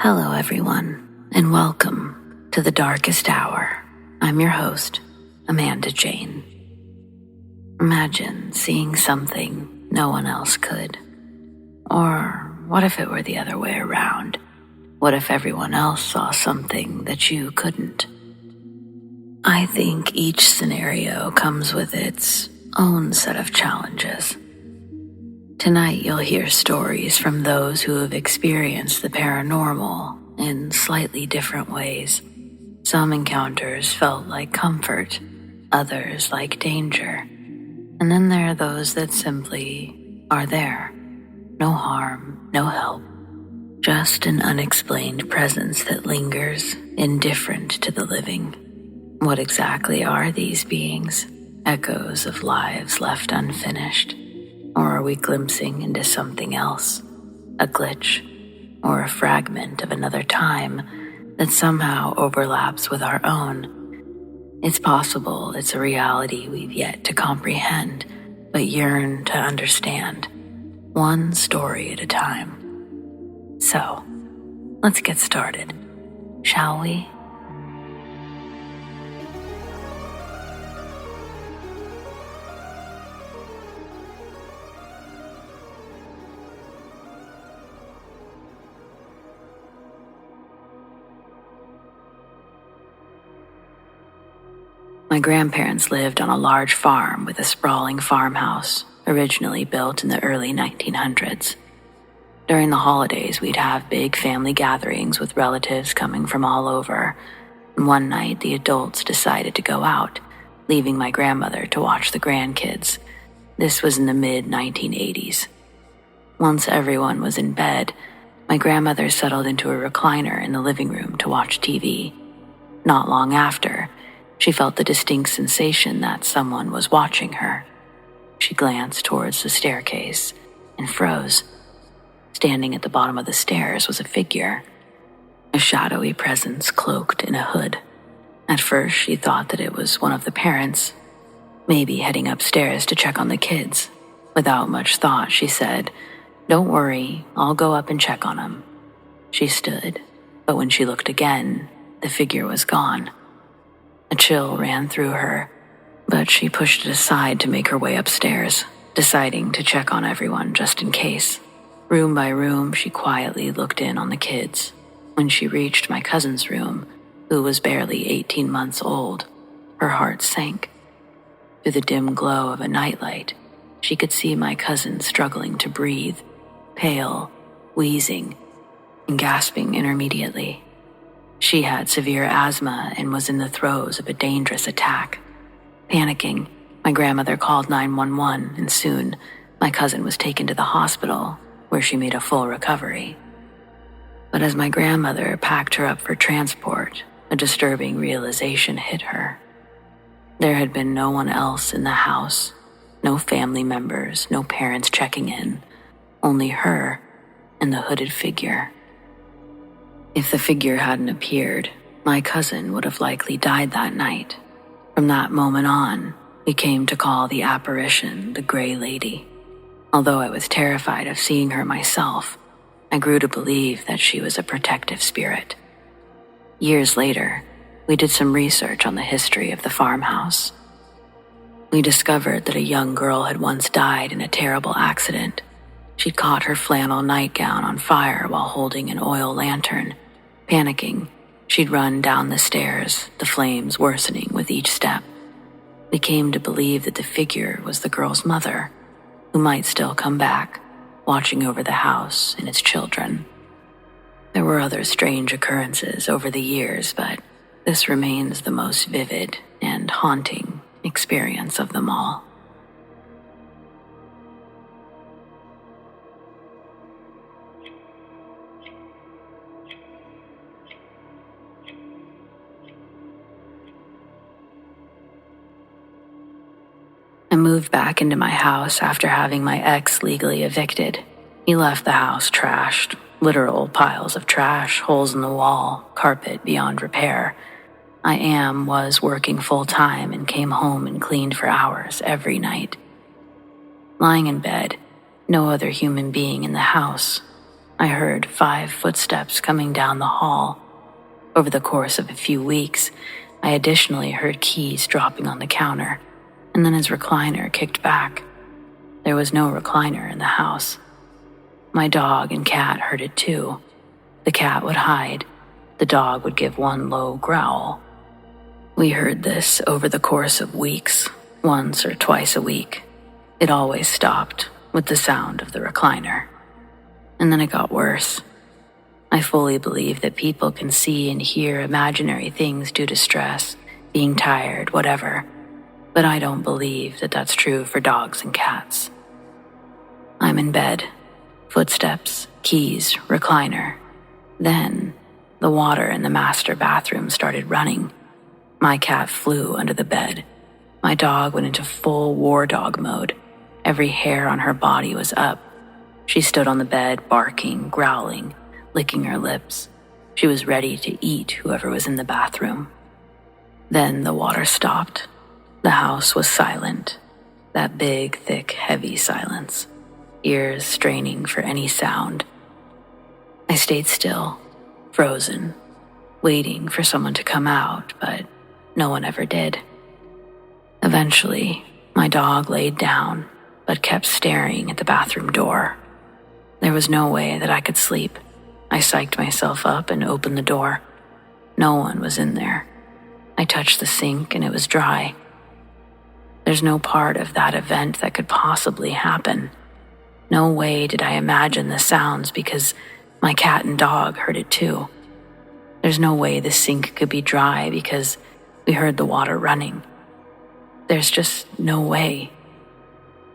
Hello, everyone, and welcome to the Darkest Hour. I'm your host, Amanda Jane. Imagine seeing something no one else could. Or what if it were the other way around? What if everyone else saw something that you couldn't? I think each scenario comes with its own set of challenges. Tonight you'll hear stories from those who have experienced the paranormal in slightly different ways. Some encounters felt like comfort, others like danger. And then there are those that simply are there. No harm, no help. Just an unexplained presence that lingers, indifferent to the living. What exactly are these beings? Echoes of lives left unfinished? Or are we glimpsing into something else? A glitch, or a fragment of another time that somehow overlaps with our own? It's possible it's a reality we've yet to comprehend, but yearn to understand, one story at a time. So, let's get started, shall we? My grandparents lived on a large farm with a sprawling farmhouse, originally built in the early 1900s. During the holidays, we'd have big family gatherings with relatives coming from all over, and one night the adults decided to go out, leaving my grandmother to watch the grandkids. This was in the mid-1980s. Once everyone was in bed, my grandmother settled into a recliner in the living room to watch TV. Not long after, she felt the distinct sensation that someone was watching her. She glanced towards the staircase and froze. Standing at the bottom of the stairs was a figure, a shadowy presence cloaked in a hood. At first, she thought that it was one of the parents, maybe heading upstairs to check on the kids. Without much thought, she said, "Don't worry, I'll go up and check on them." She stood, but when she looked again, the figure was gone. A chill ran through her, but she pushed it aside to make her way upstairs, deciding to check on everyone just in case. Room by room, she quietly looked in on the kids. When she reached my cousin's room, who was barely 18 months old, her heart sank. Through the dim glow of a nightlight, she could see my cousin struggling to breathe, pale, wheezing, and gasping intermittently. She had severe asthma and was in the throes of a dangerous attack. Panicking, my grandmother called 911, and soon my cousin was taken to the hospital, where she made a full recovery. But as my grandmother packed her up for transport, a disturbing realization hit her. There had been no one else in the house, no family members, no parents checking in, only her and the hooded figure. If the figure hadn't appeared, my cousin would have likely died that night. From that moment on, we came to call the apparition the Gray Lady. Although I was terrified of seeing her myself, I grew to believe that she was a protective spirit. Years later, we did some research on the history of the farmhouse. We discovered that a young girl had once died in a terrible accident. She'd caught her flannel nightgown on fire while holding an oil lantern. Panicking, she'd run down the stairs, the flames worsening with each step. We came to believe that the figure was the girl's mother, who might still come back, watching over the house and its children. There were other strange occurrences over the years, but this remains the most vivid and haunting experience of them all. I moved back into my house after having my ex legally evicted. He left the house trashed, literal piles of trash, holes in the wall, carpet beyond repair. Was working full-time and came home and cleaned for hours every night. Lying in bed, no other human being in the house. I heard 5 footsteps coming down the hall. Over the course of a few weeks, I additionally heard keys dropping on the counter, and then his recliner kicked back. There was no recliner in the house. My dog and cat heard it too. The cat would hide. The dog would give one low growl. We heard this over the course of weeks, once or twice a week. It always stopped with the sound of the recliner. And then it got worse. I fully believe that people can see and hear imaginary things due to stress, being tired, whatever. But I don't believe that that's true for dogs and cats. I'm in bed. Footsteps, keys, recliner. Then, the water in the master bathroom started running. My cat flew under the bed. My dog went into full war dog mode. Every hair on her body was up. She stood on the bed, barking, growling, licking her lips. She was ready to eat whoever was in the bathroom. Then the water stopped. The house was silent. That big, thick, heavy silence. Ears straining for any sound. I stayed still, frozen, waiting for someone to come out, but no one ever did. Eventually, my dog laid down, but kept staring at the bathroom door. There was no way that I could sleep. I psyched myself up and opened the door. No one was in there. I touched the sink and it was dry. There's no part of that event that could possibly happen. No way did I imagine the sounds because my cat and dog heard it too. There's no way the sink could be dry because we heard the water running. There's just no way.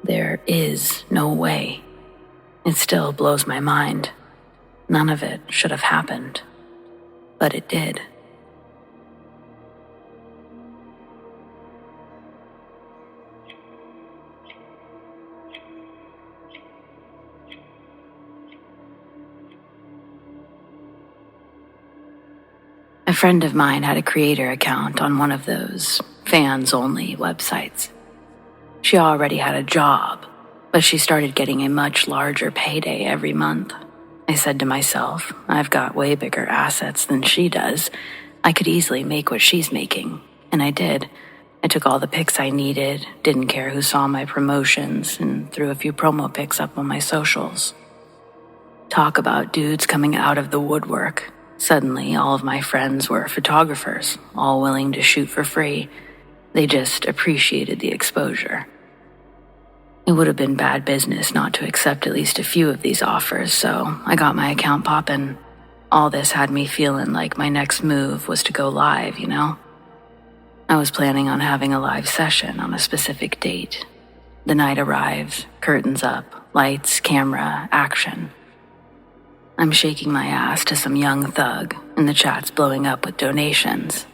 There is no way. It still blows my mind. None of it should have happened, but it did. A friend of mine had a creator account on one of those fans-only websites. She already had a job, but she started getting a much larger payday every month. I said to myself, I've got way bigger assets than she does. I could easily make what she's making, and I did. I took all the pics I needed, didn't care who saw my promotions, and threw a few promo pics up on my socials. Talk about dudes coming out of the woodwork. Suddenly, all of my friends were photographers, all willing to shoot for free. They just appreciated the exposure. It would have been bad business not to accept at least a few of these offers, so I got my account poppin'. All this had me feeling like my next move was to go live, you know? I was planning on having a live session on a specific date. The night arrives, curtains up, lights, camera, action. I'm shaking my ass to some young thug, and the chat's blowing up with donations.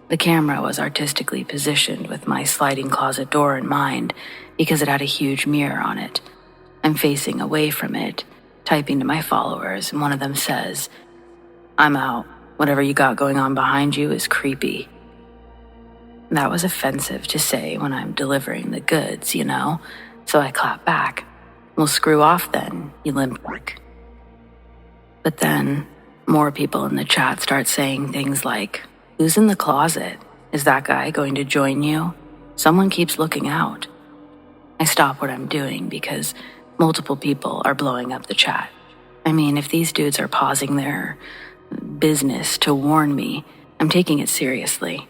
The camera was artistically positioned with my sliding closet door in mind because it had a huge mirror on it. I'm facing away from it, typing to my followers, and one of them says, "I'm out. Whatever you got going on behind you is creepy." That was offensive to say when I'm delivering the goods, you know? So I clap back. "Well, screw off then, you limp prick." But then, more people in the chat start saying things like, "Who's in the closet? Is that guy going to join you? Someone keeps looking out." I stop what I'm doing because multiple people are blowing up the chat. I mean, if these dudes are pausing their business to warn me, I'm taking it seriously.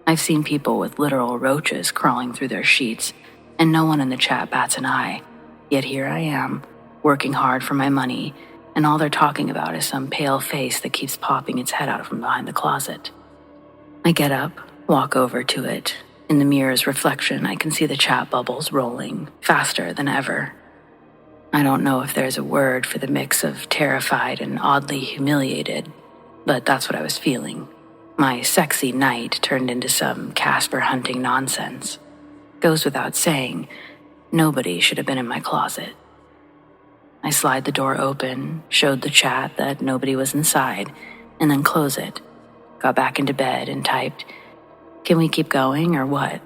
I've seen people with literal roaches crawling through their sheets, and no one in the chat bats an eye. Yet here I am, working hard for my money, and all they're talking about is some pale face that keeps popping its head out from behind the closet. I get up, walk over to it. In the mirror's reflection, I can see the chat bubbles rolling, faster than ever. I don't know if there's a word for the mix of terrified and oddly humiliated, but that's what I was feeling. My sexy night turned into some Casper hunting nonsense. Goes without saying, nobody should have been in my closet. I slide the door open, showed the chat that nobody was inside, and then close it. Got back into bed and typed, "Can we keep going or what?"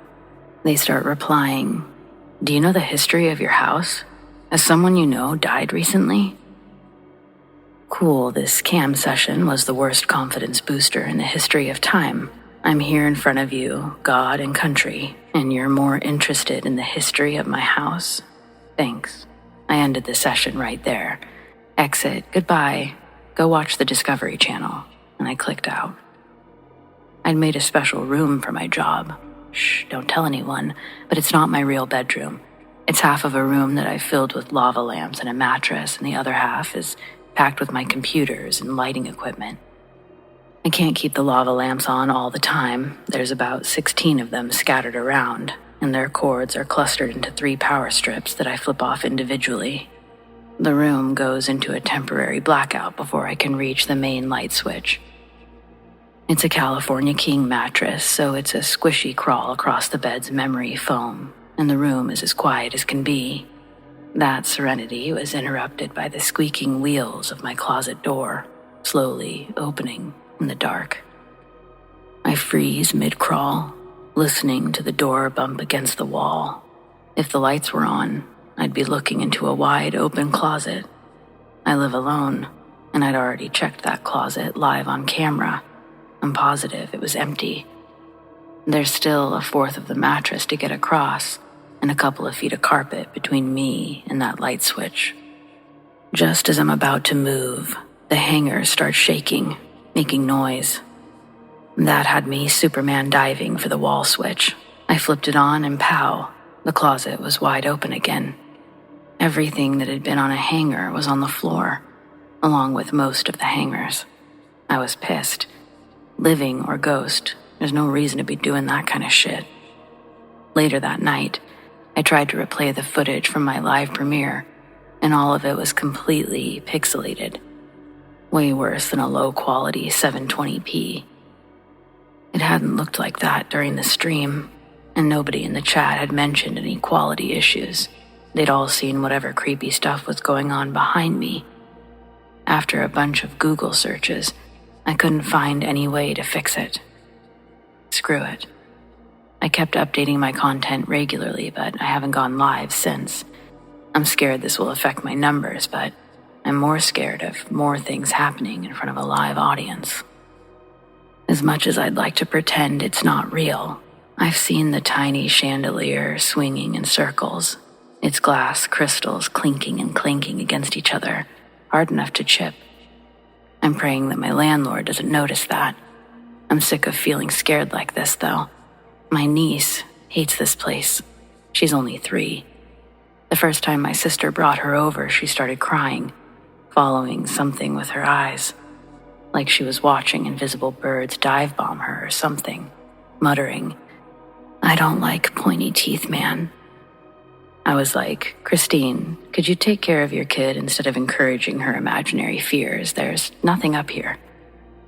They start replying, "Do you know the history of your house? Has someone you know died recently?" Cool, this cam session was the worst confidence booster in the history of time. I'm here in front of you, God and country, and you're more interested in the history of my house? Thanks. I ended the session right there. Exit, goodbye. Go watch the Discovery Channel. And I clicked out. I'd made a special room for my job. Shh, don't tell anyone, but it's not my real bedroom. It's half of a room that I've filled with lava lamps and a mattress, and the other half is packed with my computers and lighting equipment. I can't keep the lava lamps on all the time. There's about 16 of them scattered around, and their cords are clustered into 3 power strips that I flip off individually. The room goes into a temporary blackout before I can reach the main light switch. It's a California King mattress, so it's a squishy crawl across the bed's memory foam, and the room is as quiet as can be. That serenity was interrupted by the squeaking wheels of my closet door, slowly opening in the dark. I freeze mid-crawl, listening to the door bump against the wall. If the lights were on, I'd be looking into a wide-open closet. I live alone, and I'd already checked that closet live on camera. I'm positive it was empty. There's still a fourth of the mattress to get across, and a couple of feet of carpet between me and that light switch. Just as I'm about to move, the hanger starts shaking, making noise. That had me Superman diving for the wall switch. I flipped it on and pow, the closet was wide open again. Everything that had been on a hanger was on the floor, along with most of the hangers. I was pissed. Living or ghost, there's no reason to be doing that kind of shit. Later that night, I tried to replay the footage from my live premiere, and all of it was completely pixelated. Way worse than a low-quality 720p. It hadn't looked like that during the stream, and nobody in the chat had mentioned any quality issues. They'd all seen whatever creepy stuff was going on behind me. After a bunch of Google searches, I couldn't find any way to fix it. Screw it. I kept updating my content regularly, but I haven't gone live since. I'm scared this will affect my numbers, but I'm more scared of more things happening in front of a live audience. As much as I'd like to pretend it's not real, I've seen the tiny chandelier swinging in circles, its glass crystals clinking and clanking against each other, hard enough to chip. I'm praying that my landlord doesn't notice that. I'm sick of feeling scared like this, though. My niece hates this place. She's only 3. The first time my sister brought her over, she started crying, following something with her eyes, like she was watching invisible birds dive bomb her or something, muttering, "I don't like pointy teeth, man." I was like, "Christine, could you take care of your kid instead of encouraging her imaginary fears? There's nothing up here."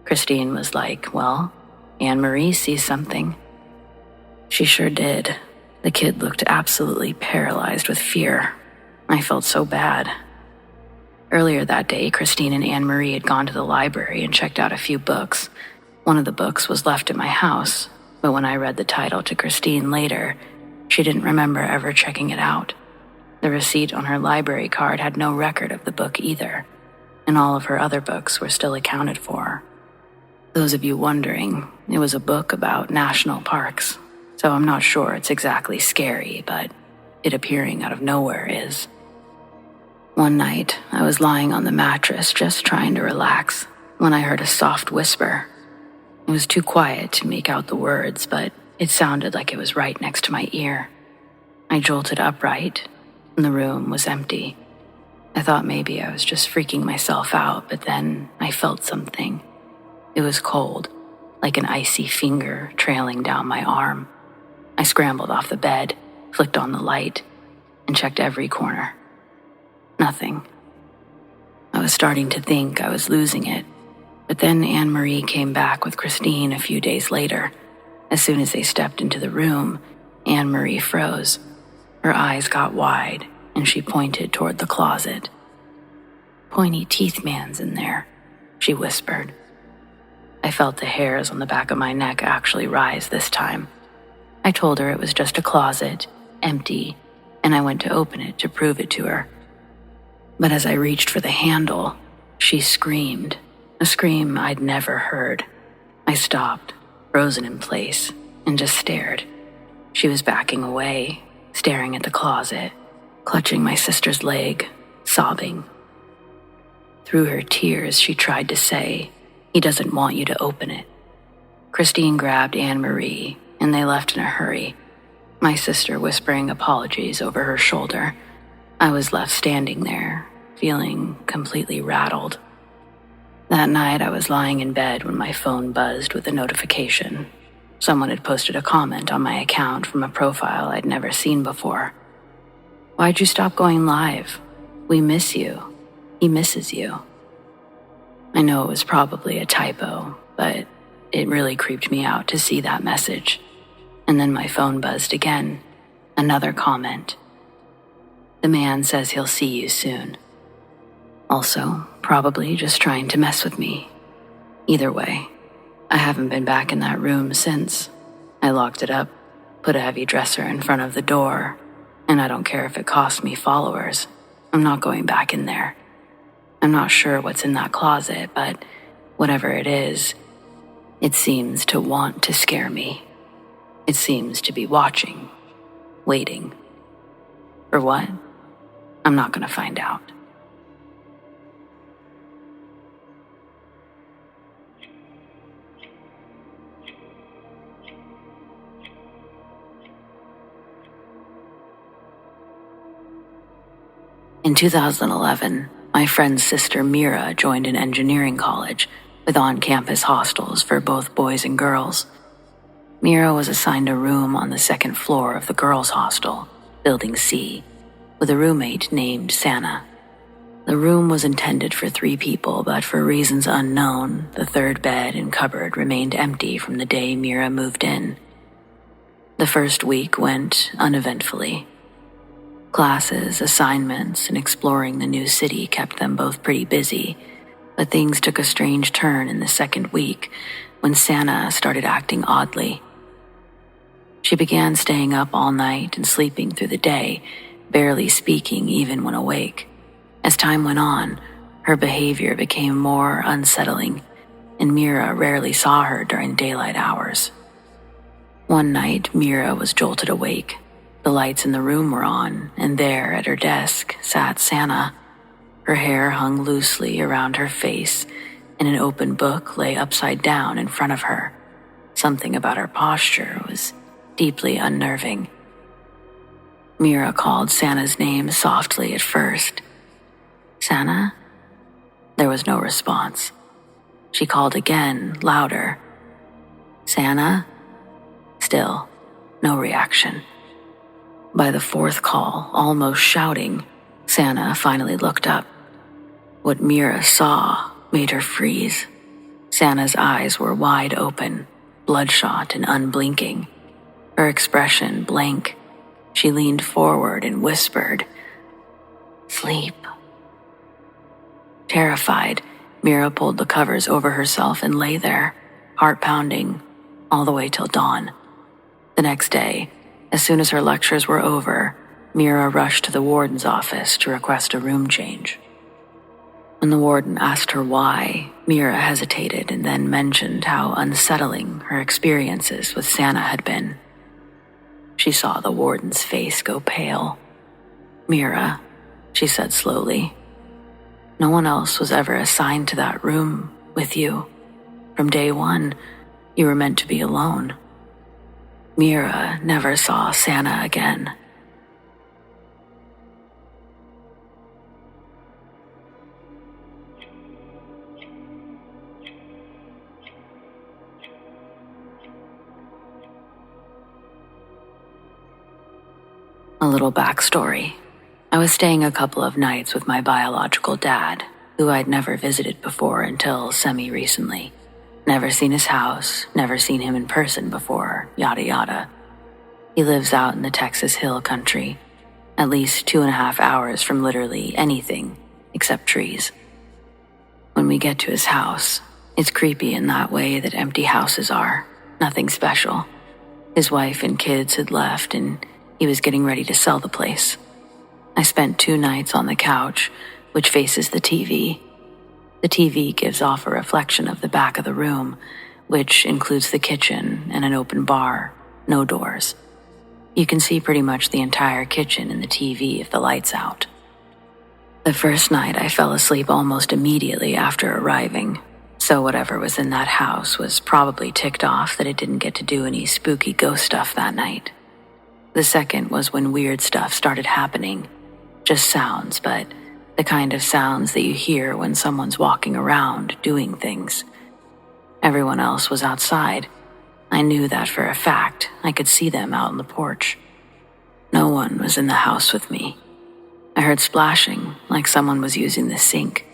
Christine was like, "Well, Anne-Marie sees something." She sure did. The kid looked absolutely paralyzed with fear. I felt so bad. Earlier that day, Christine and Anne-Marie had gone to the library and checked out a few books. One of the books was left at my house, but when I read the title to Christine later, she didn't remember ever checking it out. The receipt on her library card had no record of the book either, and all of her other books were still accounted for. Those of you wondering, it was a book about national parks, so I'm not sure it's exactly scary, but it appearing out of nowhere is. One night, I was lying on the mattress just trying to relax when I heard a soft whisper. It was too quiet to make out the words, but it sounded like it was right next to my ear. I jolted upright, and the room was empty. I thought maybe I was just freaking myself out, but then I felt something. It was cold, like an icy finger trailing down my arm. I scrambled off the bed, flicked on the light, and checked every corner. Nothing. I was starting to think I was losing it, but then Anne-Marie came back with Christine a few days later. As soon as they stepped into the room, Anne-Marie froze. Her eyes got wide, and she pointed toward the closet. "Pointy teeth man's in there," she whispered. I felt the hairs on the back of my neck actually rise this time. I told her it was just a closet, empty, and I went to open it to prove it to her. But as I reached for the handle, She screamed, a scream I'd never heard. I stopped, frozen in place, and just stared. She was backing away, staring at the closet, clutching my sister's leg, sobbing. Through her tears, she tried to say, "He doesn't want you to open it." Christine grabbed Anne-Marie, and they left in a hurry, my sister whispering apologies over her shoulder. I was left standing there, feeling completely rattled. That night, I was lying in bed when my phone buzzed with a notification. Someone had posted a comment on my account from a profile I'd never seen before. "Why'd you stop going live? We miss you. He misses you." I know it was probably a typo, but it really creeped me out to see that message. And then my phone buzzed again. Another comment. "The man says he'll see you soon." Also, probably just trying to mess with me. Either way, I haven't been back in that room since. I locked it up, put a heavy dresser in front of the door, and I don't care if it costs me followers. I'm not going back in there. I'm not sure what's in that closet, but whatever it is, it seems to want to scare me. It seems to be watching, waiting. For what? I'm not going to find out. In 2011, my friend's sister Mira joined an engineering college with on-campus hostels for both boys and girls. Mira was assigned a room on the second floor of the girls' hostel, Building C, with a roommate named Santa. The room was intended for 3 people, but for reasons unknown, the third bed and cupboard remained empty from the day Mira moved in. The first week went uneventfully. Classes, assignments, and exploring the new city kept them both pretty busy, but things took a strange turn in the second week when Santa started acting oddly. She began staying up all night and sleeping through the day, barely speaking even when awake. As time went on, her behavior became more unsettling, and Mira rarely saw her during daylight hours. One night, Mira was jolted awake. The lights in the room were on, and there at her desk sat Santa. Her hair hung loosely around her face, and an open book lay upside down in front of her. Something about her posture was deeply unnerving. Mira called Santa's name softly at first. "Santa?" There was no response. She called again, louder. "Santa?" Still, no reaction. By the 4th call, almost shouting, Santa finally looked up. What Mira saw made her freeze. Santa's eyes were wide open, bloodshot and unblinking. Her expression blank. She leaned forward and whispered, "Sleep." Terrified, Mira pulled the covers over herself and lay there, heart pounding, all the way till dawn. The next day, as soon as her lectures were over, Mira rushed to the warden's office to request a room change. When the warden asked her why, Mira hesitated and then mentioned how unsettling her experiences with Santa had been. She saw the warden's face go pale. "Mira," she said slowly, "no one else was ever assigned to that room with you. From day one, you were meant to be alone." Mira never saw Santa again. A little backstory. I was staying a couple of nights with my biological dad, who I'd never visited before until semi-recently. Never seen his house, never seen him in person before, yada yada. He lives out in the Texas Hill Country, at least 2.5 hours from literally anything except trees. When we get to his house, it's creepy in that way that empty houses are, nothing special. His wife and kids had left and he was getting ready to sell the place. I spent 2 nights on the couch, which faces the TV. The TV gives off a reflection of the back of the room, which includes the kitchen and an open bar, no doors. You can see pretty much the entire kitchen in the TV if the light's out. The first night I fell asleep almost immediately after arriving, so whatever was in that house was probably ticked off that it didn't get to do any spooky ghost stuff that night. The second was when weird stuff started happening. Just sounds, but the kind of sounds that you hear when someone's walking around doing things. Everyone else was outside. I knew that for a fact. I could see them out on the porch. No one was in the house with me. I heard splashing, like someone was using the sink.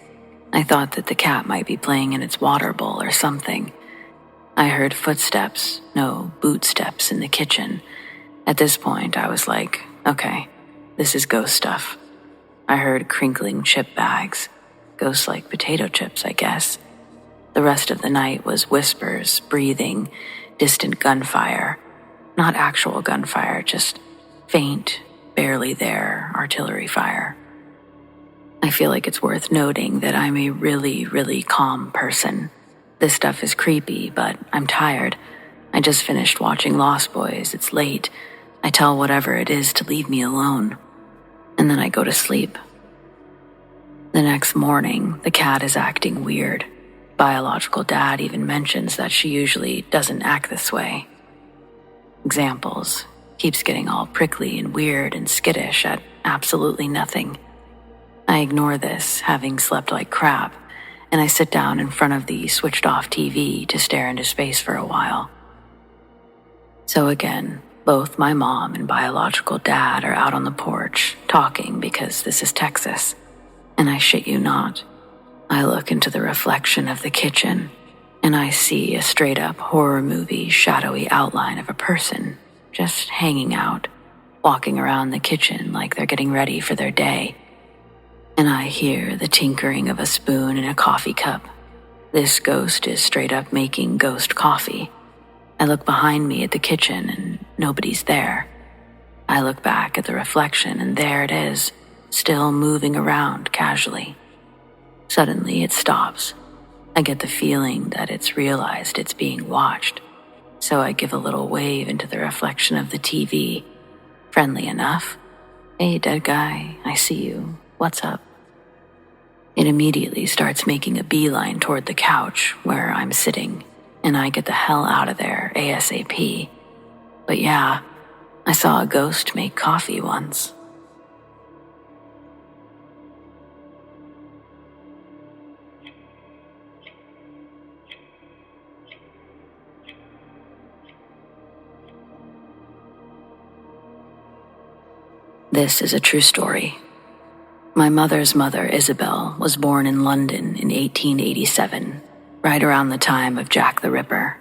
I thought that the cat might be playing in its water bowl or something. I heard footsteps, no boot steps in the kitchen. At this point, I was like, okay, this is ghost stuff. I heard crinkling chip bags, ghost-like potato chips, I guess. The rest of the night was whispers, breathing, distant gunfire. Not actual gunfire, just faint, barely there artillery fire. I feel like it's worth noting that I'm a really, really calm person. This stuff is creepy, but I'm tired. I just finished watching Lost Boys. It's late. I tell whatever it is to leave me alone. And then I go to sleep. The next morning, the cat is acting weird. Biological dad even mentions that she usually doesn't act this way. Examples. Keeps getting all prickly and weird and skittish at absolutely nothing. I ignore this, having slept like crap, and I sit down in front of the switched-off TV to stare into space for a while. So again, both my mom and biological dad are out on the porch, talking because this is Texas. And I shit you not, I look into the reflection of the kitchen, and I see a straight-up horror movie shadowy outline of a person just hanging out, walking around the kitchen like they're getting ready for their day. And I hear the tinkering of a spoon in a coffee cup. This ghost is straight up making ghost coffee. I look behind me at the kitchen and nobody's there. I look back at the reflection and there it is, still moving around casually. Suddenly it stops. I get the feeling that it's realized it's being watched. So I give a little wave into the reflection of the TV. Friendly enough. Hey, dead guy, I see you. What's up? It immediately starts making a beeline toward the couch where I'm sitting, and I get the hell out of there ASAP. But yeah, I saw a ghost make coffee once. This is a true story. My mother's mother, Isabel, was born in London in 1887, right around the time of Jack the Ripper.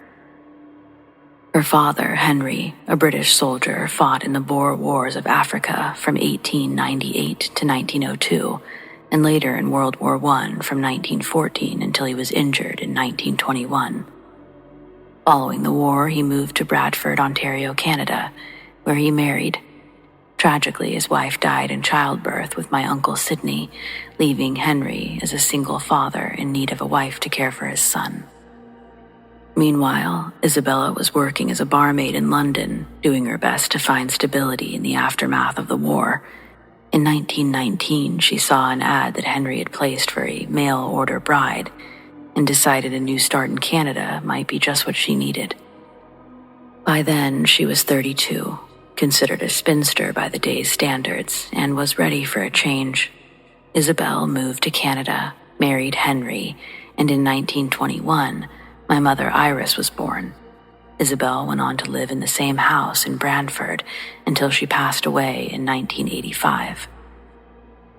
Her father, Henry, a British soldier, fought in the Boer Wars of Africa from 1898 to 1902, and later in World War I from 1914 until he was injured in 1921. Following the war, he moved to Bradford, Ontario, Canada, where he married. Tragically, his wife died in childbirth with my uncle Sidney, leaving Henry as a single father in need of a wife to care for his son. Meanwhile, Isabella was working as a barmaid in London, doing her best to find stability in the aftermath of the war. In 1919, she saw an ad that Henry had placed for a mail-order bride and decided a new start in Canada might be just what she needed. By then, she was 32. Considered a spinster by the day's standards, and was ready for a change. Isabel moved to Canada, married Henry, and in 1921, my mother Iris was born. Isabel went on to live in the same house in Brantford until she passed away in 1985.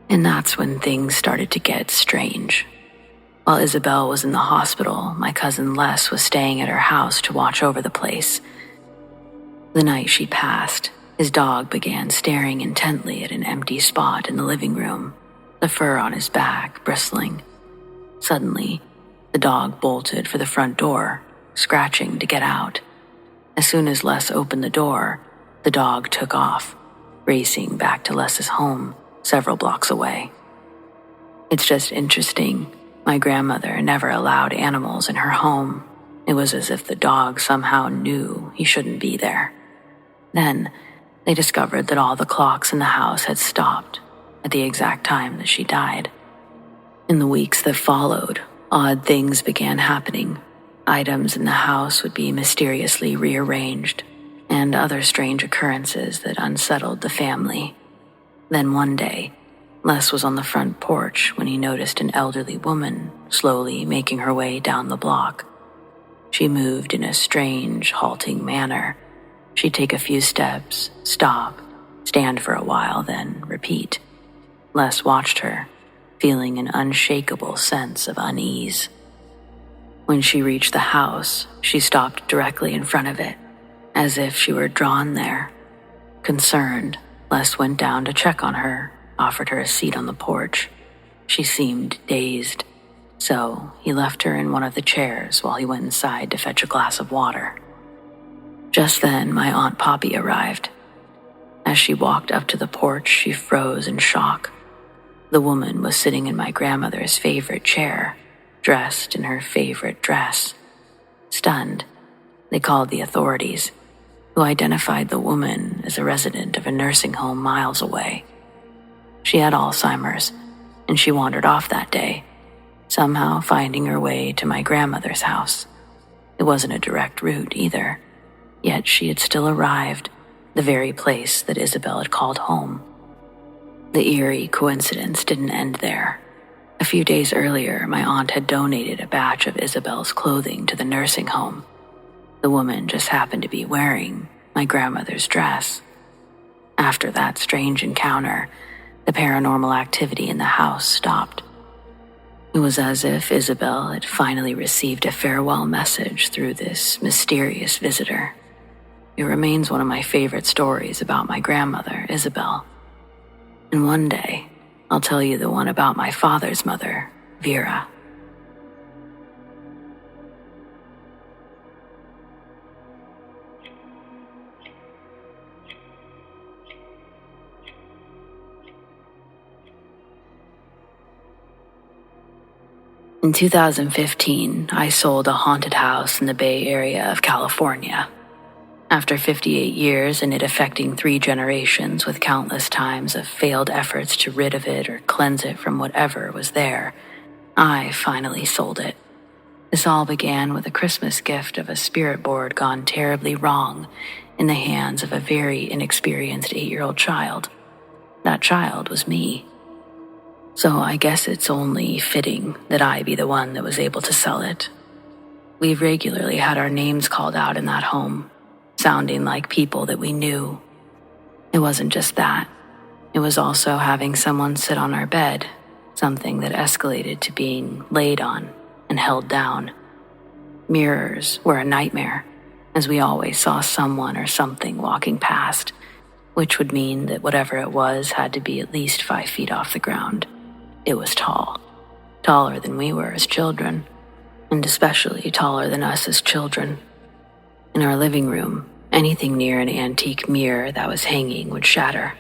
And that's when things started to get strange. While Isabel was in the hospital, my cousin Les was staying at her house to watch over the place. The night she passed, his dog began staring intently at an empty spot in the living room, the fur on his back bristling. Suddenly, the dog bolted for the front door, scratching to get out. As soon as Les opened the door, the dog took off, racing back to Les's home, several blocks away. It's just interesting. My grandmother never allowed animals in her home. It was as if the dog somehow knew he shouldn't be there. Then, they discovered that all the clocks in the house had stopped at the exact time that she died. In the weeks that followed, odd things began happening. Items in the house would be mysteriously rearranged, and other strange occurrences that unsettled the family. Then one day, Les was on the front porch when he noticed an elderly woman slowly making her way down the block. She moved in a strange, halting manner. She'd take a few steps, stop, stand for a while, then repeat. Les watched her, feeling an unshakable sense of unease. When she reached the house, she stopped directly in front of it, as if she were drawn there. Concerned, Les went down to check on her, offered her a seat on the porch. She seemed dazed, so he left her in one of the chairs while he went inside to fetch a glass of water. Just then, my Aunt Poppy arrived. As she walked up to the porch, she froze in shock. The woman was sitting in my grandmother's favorite chair, dressed in her favorite dress. Stunned, they called the authorities, who identified the woman as a resident of a nursing home miles away. She had Alzheimer's, and she wandered off that day, somehow finding her way to my grandmother's house. It wasn't a direct route either, yet she had still arrived, the very place that Isabel had called home. The eerie coincidence didn't end there. A few days earlier, my aunt had donated a batch of Isabel's clothing to the nursing home. The woman just happened to be wearing my grandmother's dress. After that strange encounter, the paranormal activity in the house stopped. It was as if Isabel had finally received a farewell message through this mysterious visitor. It remains one of my favorite stories about my grandmother, Isabel. And one day, I'll tell you the one about my father's mother, Vera. In 2015, I sold a haunted house in the Bay Area of California. After 58 years and it affecting 3 generations with countless times of failed efforts to rid of it or cleanse it from whatever was there, I finally sold it. This all began with a Christmas gift of a spirit board gone terribly wrong in the hands of a very inexperienced 8-year-old child. That child was me. So I guess it's only fitting that I be the one that was able to sell it. We regularly had our names called out in that home, sounding like people that we knew. It wasn't just that. It was also having someone sit on our bed, something that escalated to being laid on and held down. Mirrors were a nightmare, as we always saw someone or something walking past, which would mean that whatever it was had to be at least 5 feet off the ground. It was tall, taller than we were as children, and especially taller than us as children. In our living room, anything near an antique mirror that was hanging would shatter.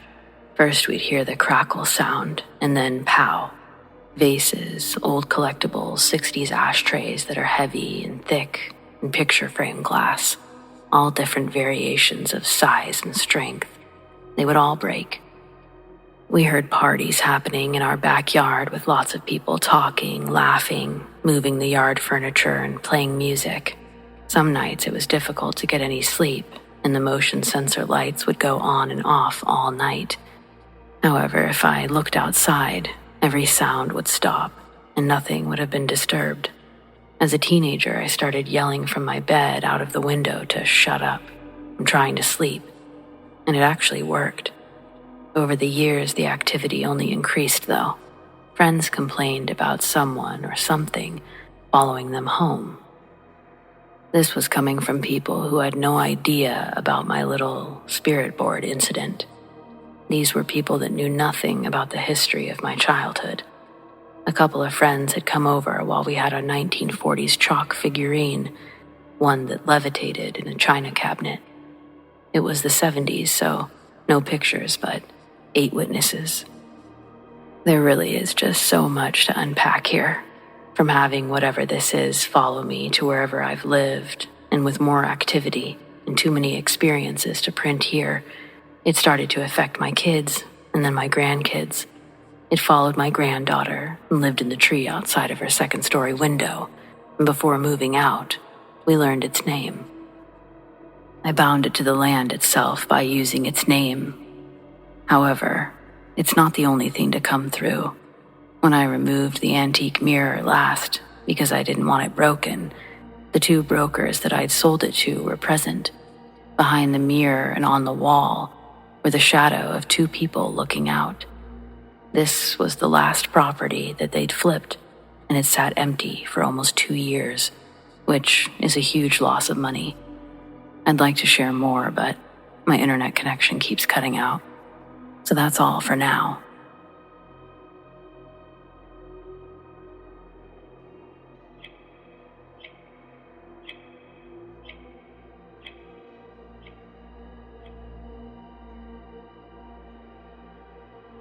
First we'd hear the crackle sound, and then pow. Vases, old collectibles, 60s ashtrays that are heavy and thick, and picture frame glass, all different variations of size and strength. They would all break. We heard parties happening in our backyard with lots of people talking, laughing, moving the yard furniture, and playing music. Some nights it was difficult to get any sleep, and the motion sensor lights would go on and off all night. However, if I looked outside, every sound would stop, and nothing would have been disturbed. As a teenager, I started yelling from my bed out of the window to shut up. I'm trying to sleep, and it actually worked. Over the years, the activity only increased, though. Friends complained about someone or something following them home. This was coming from people who had no idea about my little spirit board incident. These were people that knew nothing about the history of my childhood. A couple of friends had come over while we had a 1940s chalk figurine, one that levitated in a china cabinet. It was the 70s, so no pictures, but 8 witnesses. There really is just so much to unpack here. from having whatever this is follow me to wherever I've lived, and with more activity and too many experiences to print here, it started to affect my kids and then my grandkids. It followed my granddaughter and lived in the tree outside of her second-story window, and before moving out, we learned its name. I bound it to the land itself by using its name. However, it's not the only thing to come through. When I removed the antique mirror last, because I didn't want it broken, the two brokers that I'd sold it to were present. Behind the mirror and on the wall were the shadow of two people looking out. This was the last property that they'd flipped, and it sat empty for almost 2 years, which is a huge loss of money. I'd like to share more, but my internet connection keeps cutting out. So that's all for now.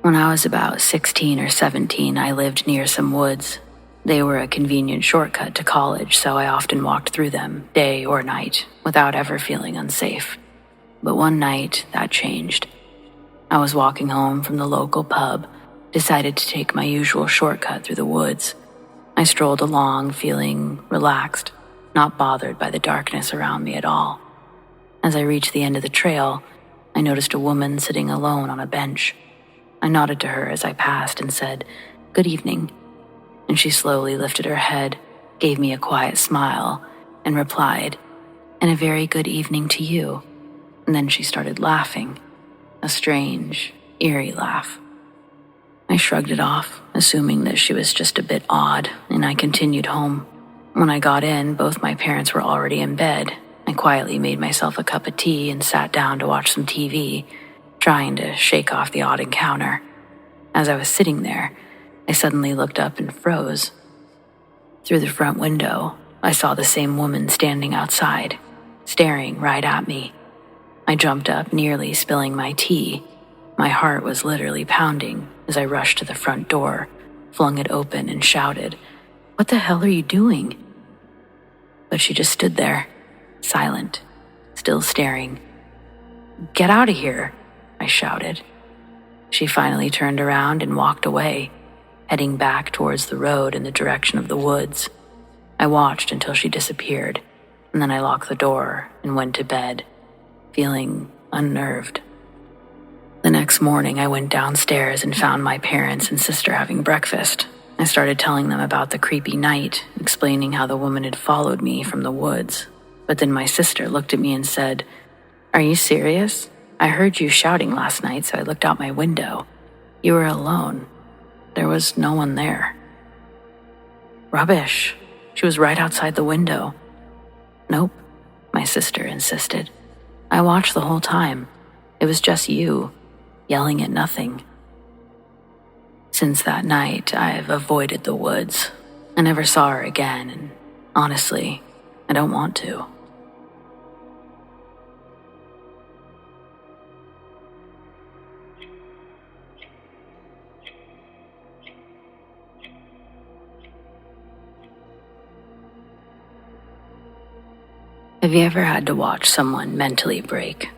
When I was about 16 or 17, I lived near some woods. They were a convenient shortcut to college, so I often walked through them, day or night, without ever feeling unsafe. But one night, that changed. I was walking home from the local pub, decided to take my usual shortcut through the woods. I strolled along, feeling relaxed, not bothered by the darkness around me at all. As I reached the end of the trail, I noticed a woman sitting alone on a bench. I nodded to her as I passed and said, "Good evening," and she slowly lifted her head, gave me a quiet smile, and replied, "And a very good evening to you." And then she started laughing, a strange, eerie laugh. I shrugged it off, assuming that she was just a bit odd, and I continued home. When I got in, both my parents were already in bed. I quietly made myself a cup of tea and sat down to watch some TV, trying to shake off the odd encounter. As I was sitting there, I suddenly looked up and froze. Through the front window, I saw the same woman standing outside, staring right at me. I jumped up, nearly spilling my tea. My heart was literally pounding as I rushed to the front door, flung it open, and shouted, "What the hell are you doing?" But she just stood there, silent, still staring. "Get out of here," I shouted. She finally turned around and walked away, heading back towards the road in the direction of the woods. I watched until she disappeared, and then I locked the door and went to bed, feeling unnerved. The next morning, I went downstairs and found my parents and sister having breakfast. I started telling them about the creepy night, explaining how the woman had followed me from the woods. But then my sister looked at me and said, "Are you serious? I heard you shouting last night, so I looked out my window. You were alone. There was no one there." "Rubbish. She was right outside the window." "Nope," my sister insisted. "I watched the whole time. It was just you, yelling at nothing." Since that night, I've avoided the woods. I never saw her again, and honestly, I don't want to. Have you ever had to watch someone mentally break?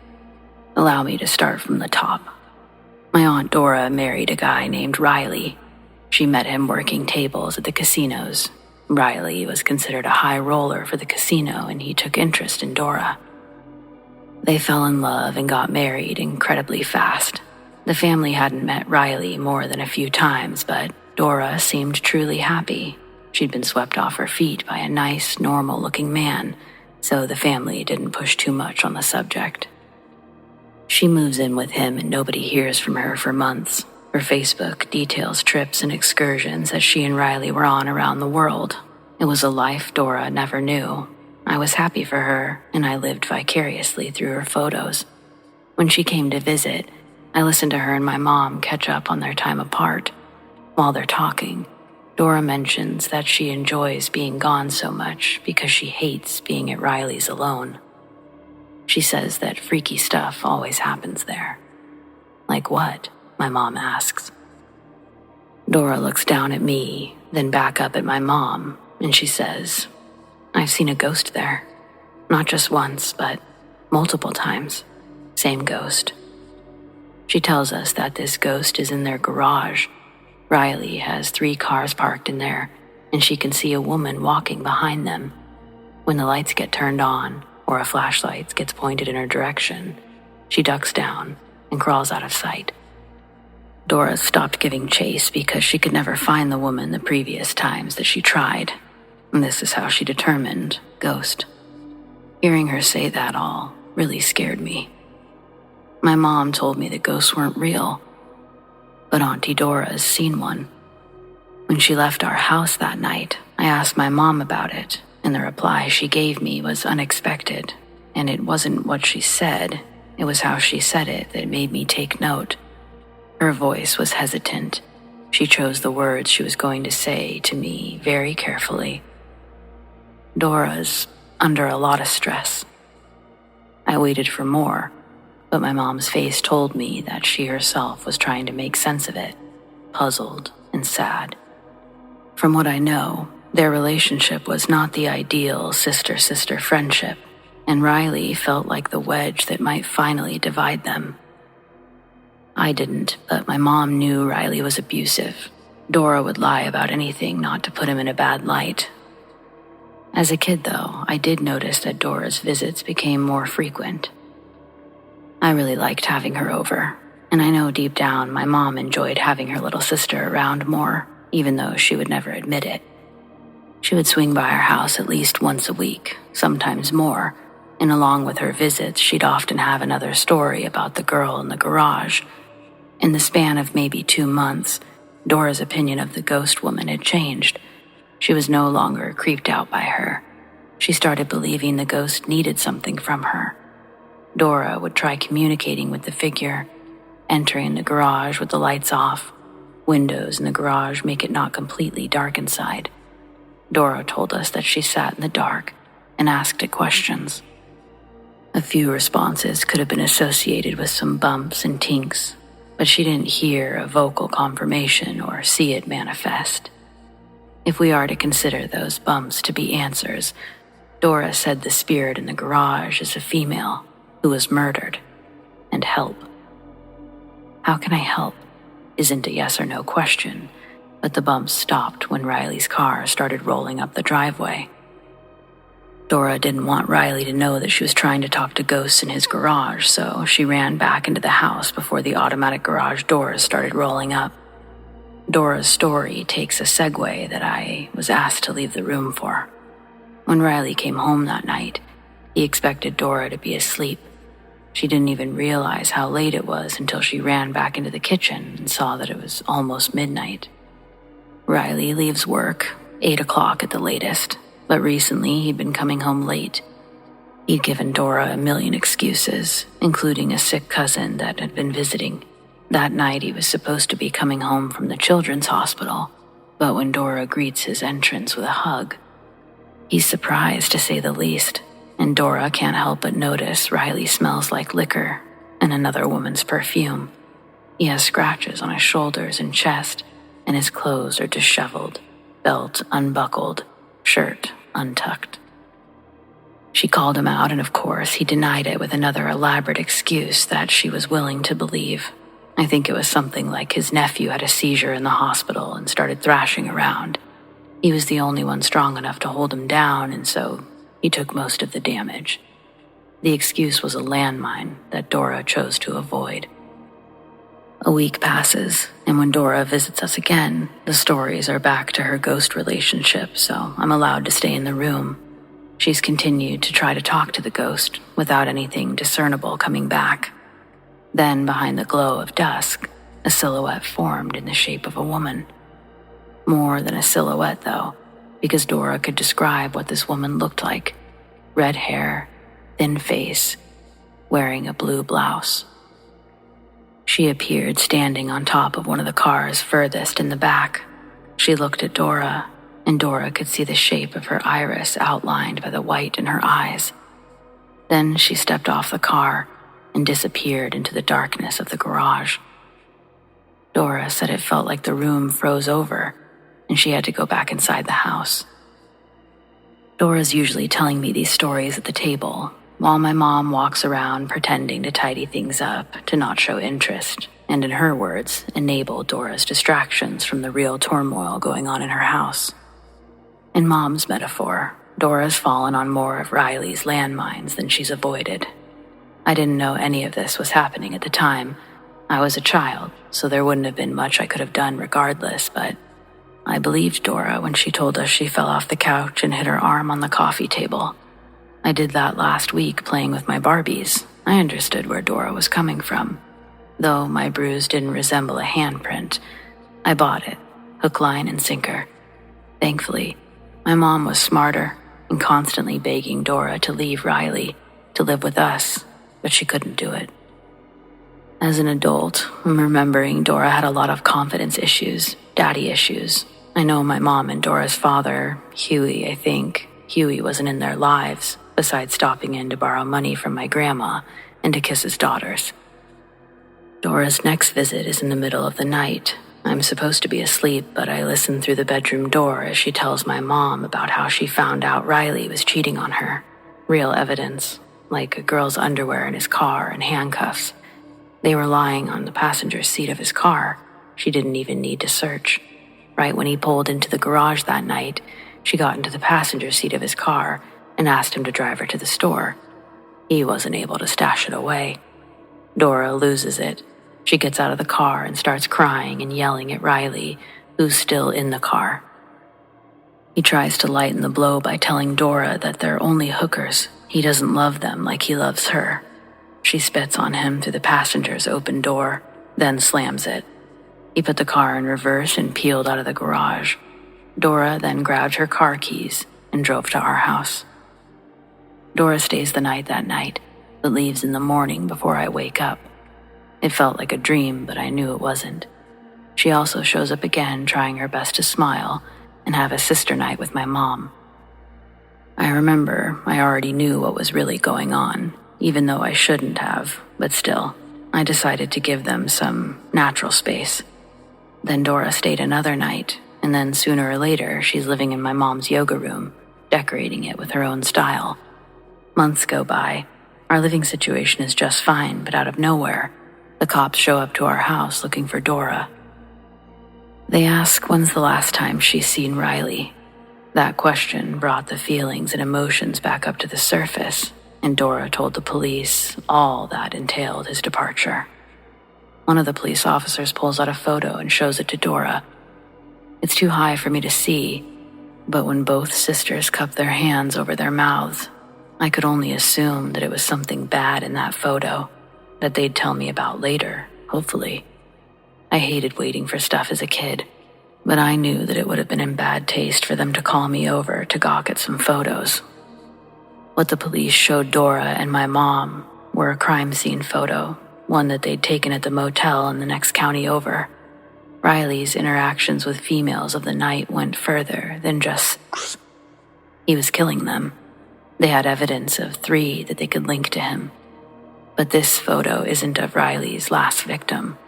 Allow me to start from the top. My Aunt Dora married a guy named Riley. She met him working tables at the casinos. Riley was considered a high roller for the casino, and he took interest in Dora. They fell in love and got married incredibly fast. The family hadn't met Riley more than a few times, but Dora seemed truly happy. She'd been swept off her feet by a nice, normal-looking man, so the family didn't push too much on the subject. She moves in with him and nobody hears from her for months. Her Facebook details trips and excursions that she and Riley were on around the world. It was a life Dora never knew. I was happy for her, and I lived vicariously through her photos. When she came to visit, I listened to her and my mom catch up on their time apart. While they're talking, Dora mentions that she enjoys being gone so much because she hates being at Riley's alone. She says that freaky stuff always happens there. Like what? My mom asks. Dora looks down at me, then back up at my mom, and she says, "I've seen a ghost there. Not just once, but multiple times. Same ghost." She tells us that this ghost is in their garage. Riley has 3 cars parked in there, and she can see a woman walking behind them. When the lights get turned on, or a flashlight gets pointed in her direction, she ducks down and crawls out of sight. Dora stopped giving chase because she could never find the woman the previous times that she tried, and this is how she determined ghost. Hearing her say that all really scared me. My mom told me that ghosts weren't real, but Auntie Dora's seen one. When she left our house that night, I asked my mom about it, and the reply she gave me was unexpected, and it wasn't what she said, it was how she said it that made me take note. Her voice was hesitant. She chose the words she was going to say to me very carefully. "Dora's under a lot of stress." I waited for more, but my mom's face told me that she herself was trying to make sense of it, puzzled and sad. From what I know, their relationship was not the ideal sister-sister friendship, and Riley felt like the wedge that might finally divide them. I didn't, but my mom knew Riley was abusive. Dora would lie about anything not to put him in a bad light. As a kid, though, I did notice that Dora's visits became more frequent. I really liked having her over, and I know deep down my mom enjoyed having her little sister around more, even though she would never admit it. She would swing by our house at least once a week, sometimes more, and along with her visits, she'd often have another story about the girl in the garage. In the span of maybe 2 months, Dora's opinion of the ghost woman had changed. She was no longer creeped out by her. She started believing the ghost needed something from her. Dora would try communicating with the figure, entering the garage with the lights off. Windows in the garage make it not completely dark inside. Dora told us that she sat in the dark and asked it questions. A few responses could have been associated with some bumps and tinks, but she didn't hear a vocal confirmation or see it manifest. If we are to consider those bumps to be answers, Dora said the spirit in the garage is a female who was murdered, and help. How can I help? Isn't a yes or no question, but the bumps stopped when Riley's car started rolling up the driveway. Dora didn't want Riley to know that she was trying to talk to ghosts in his garage, so she ran back into the house before the automatic garage doors started rolling up. Dora's story takes a segue that I was asked to leave the room for. When Riley came home that night, he expected Dora to be asleep. She didn't even realize how late it was until she ran back into the kitchen and saw that it was almost midnight. Riley leaves work, 8 o'clock at the latest, but recently he'd been coming home late. He'd given Dora a million excuses, including a sick cousin that had been visiting. That night he was supposed to be coming home from the children's hospital, but when Dora greets his entrance with a hug, he's surprised to say the least, and Dora can't help but notice Riley smells like liquor and another woman's perfume. He has scratches on his shoulders and chest, and his clothes are disheveled, belt unbuckled, shirt untucked. She called him out, and of course he denied it with another elaborate excuse that she was willing to believe. I think it was something like his nephew had a seizure in the hospital and started thrashing around. He was the only one strong enough to hold him down, and so he took most of the damage. The excuse was a landmine that Dora chose to avoid. A week passes, and when Dora visits us again, the stories are back to her ghost relationship, so I'm allowed to stay in the room. She's continued to try to talk to the ghost without anything discernible coming back. Then, behind the glow of dusk, a silhouette formed in the shape of a woman. More than a silhouette, though, because Dora could describe what this woman looked like. Red hair, thin face, wearing a blue blouse. She appeared standing on top of one of the cars furthest in the back. She looked at Dora, and Dora could see the shape of her iris outlined by the white in her eyes. Then she stepped off the car and disappeared into the darkness of the garage. Dora said it felt like the room froze over and she had to go back inside the house. Dora's usually telling me these stories at the table, while my mom walks around pretending to tidy things up to not show interest, and in her words, enable Dora's distractions from the real turmoil going on in her house. In Mom's metaphor, Dora's fallen on more of Riley's landmines than she's avoided. I didn't know any of this was happening at the time. I was a child, so there wouldn't have been much I could have done regardless, but I believed Dora when she told us she fell off the couch and hit her arm on the coffee table. I did that last week playing with my Barbies. I understood where Dora was coming from. Though my bruise didn't resemble a handprint, I bought it, hook, line, and sinker. Thankfully, my mom was smarter and constantly begging Dora to leave Riley, to live with us, but she couldn't do it. As an adult, I'm remembering Dora had a lot of confidence issues, daddy issues. I know my mom and Dora's father, Huey, I think, Huey wasn't in their lives, besides stopping in to borrow money from my grandma and to kiss his daughters. Dora's next visit is in the middle of the night. I'm supposed to be asleep, but I listen through the bedroom door as she tells my mom about how she found out Riley was cheating on her. Real evidence, like a girl's underwear in his car and handcuffs. They were lying on the passenger seat of his car. She didn't even need to search. Right when he pulled into the garage that night, she got into the passenger seat of his car and asked him to drive her to the store. He wasn't able to stash it away. Dora loses it. She gets out of the car and starts crying and yelling at Riley, who's still in the car. He tries to lighten the blow by telling Dora that they're only hookers. He doesn't love them like he loves her. She spits on him through the passenger's open door, then slams it. He put the car in reverse and peeled out of the garage. Dora then grabbed her car keys and drove to our house. Dora stays the night that night, but leaves in the morning before I wake up. It felt like a dream, but I knew it wasn't. She also shows up again, trying her best to smile and have a sister night with my mom. I remember I already knew what was really going on, even though I shouldn't have, but still, I decided to give them some natural space. Then Dora stayed another night, and then sooner or later, she's living in my mom's yoga room, decorating it with her own style. Months go by. Our living situation is just fine, but out of nowhere, the cops show up to our house looking for Dora. They ask when's the last time she's seen Riley. That question brought the feelings and emotions back up to the surface, and Dora told the police all that entailed his departure. One of the police officers pulls out a photo and shows it to Dora. It's too high for me to see, but when both sisters cupped their hands over their mouths, I could only assume that it was something bad in that photo that they'd tell me about later, hopefully. I hated waiting for stuff as a kid, but I knew that it would have been in bad taste for them to call me over to gawk at some photos. What the police showed Dora and my mom were a crime scene photo, one that they'd taken at the motel in the next county over. Riley's interactions with females of the night went further than just sex. He was killing them. They had evidence of 3 that they could link to him. But this photo isn't of Riley's last victim.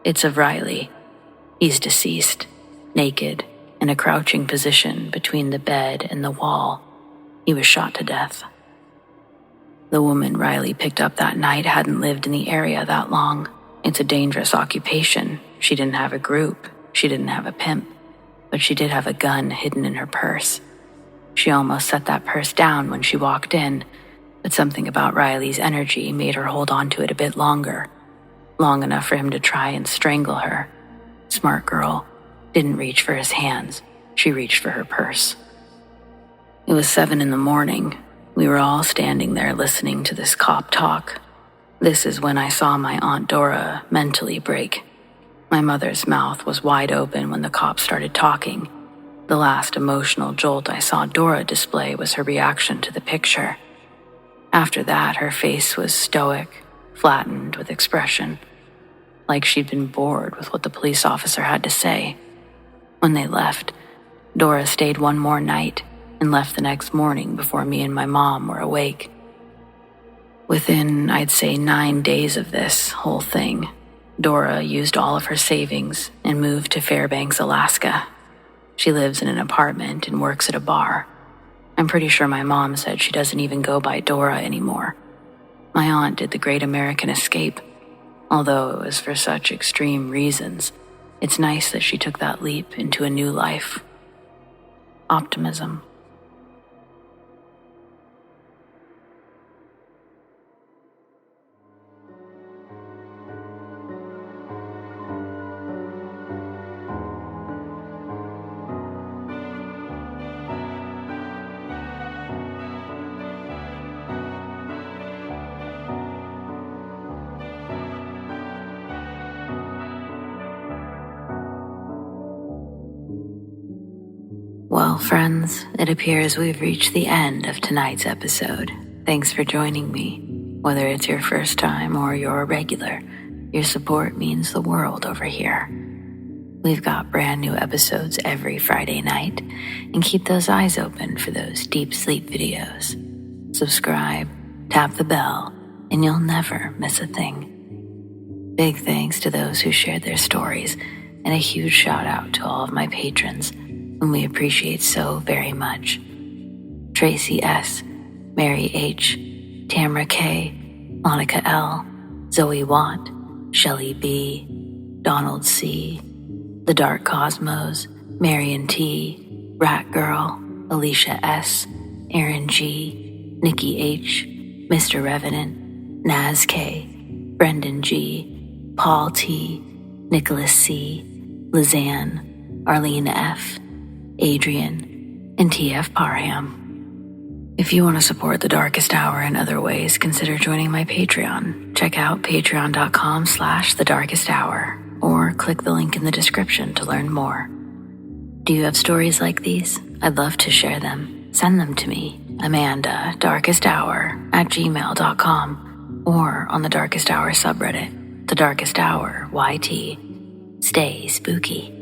It's of Riley. He's deceased, naked, in a crouching position between the bed and the wall. He was shot to death. The woman Riley picked up that night hadn't lived in the area that long. It's a dangerous occupation. She didn't have a group. She didn't have a pimp. But she did have a gun hidden in her purse. She almost set that purse down when she walked in, but something about Riley's energy made her hold on to it a bit longer, long enough for him to try and strangle her. Smart girl. Didn't reach for his hands. She reached for her purse. It was 7 a.m. We were all standing there listening to this cop talk. This is when I saw my Aunt Dora mentally break. My mother's mouth was wide open when the cops started talking. The last emotional jolt I saw Dora display was her reaction to the picture. After that, her face was stoic, flattened with expression, like she'd been bored with what the police officer had to say. When they left, Dora stayed one more night and left the next morning before me and my mom were awake. Within, I'd say, 9 days of this whole thing, Dora used all of her savings and moved to Fairbanks, Alaska. She lives in an apartment and works at a bar. I'm pretty sure my mom said she doesn't even go by Dora anymore. My aunt did the Great American Escape. Although it was for such extreme reasons, it's nice that she took that leap into a new life. Optimism. Well, friends, it appears we've reached the end of tonight's episode. Thanks for joining me. Whether it's your first time or you're a regular, your support means the world over here. We've got brand new episodes every Friday night, and keep those eyes open for those deep sleep videos. Subscribe, tap the bell, and you'll never miss a thing. Big thanks to those who shared their stories, and a huge shout out to all of my patrons, whom we appreciate so very much. Tracy S, Marion H, Tamara K, Monica L, ZoeWatt, Chelle B, Donald C, The Dark Cosmos, Marion T, Rat Girl, Alisha S, Erin G, Nikki H, Mr. Revenant, Naz K, Brendon G, Paul T, Nicholas C, Lissane, Arlene F, Adrienne, and TF Parham. If you want to support The Darkest Hour in other ways, consider joining my Patreon. Check out patreon.com/thedarkesthour or click the link in the description to learn more. Do you have stories like these? I'd love to share them. Send them to me, amandadarkesthour@gmail.com, or on the Darkest Hour subreddit, The Darkest Hour YT. Stay spooky.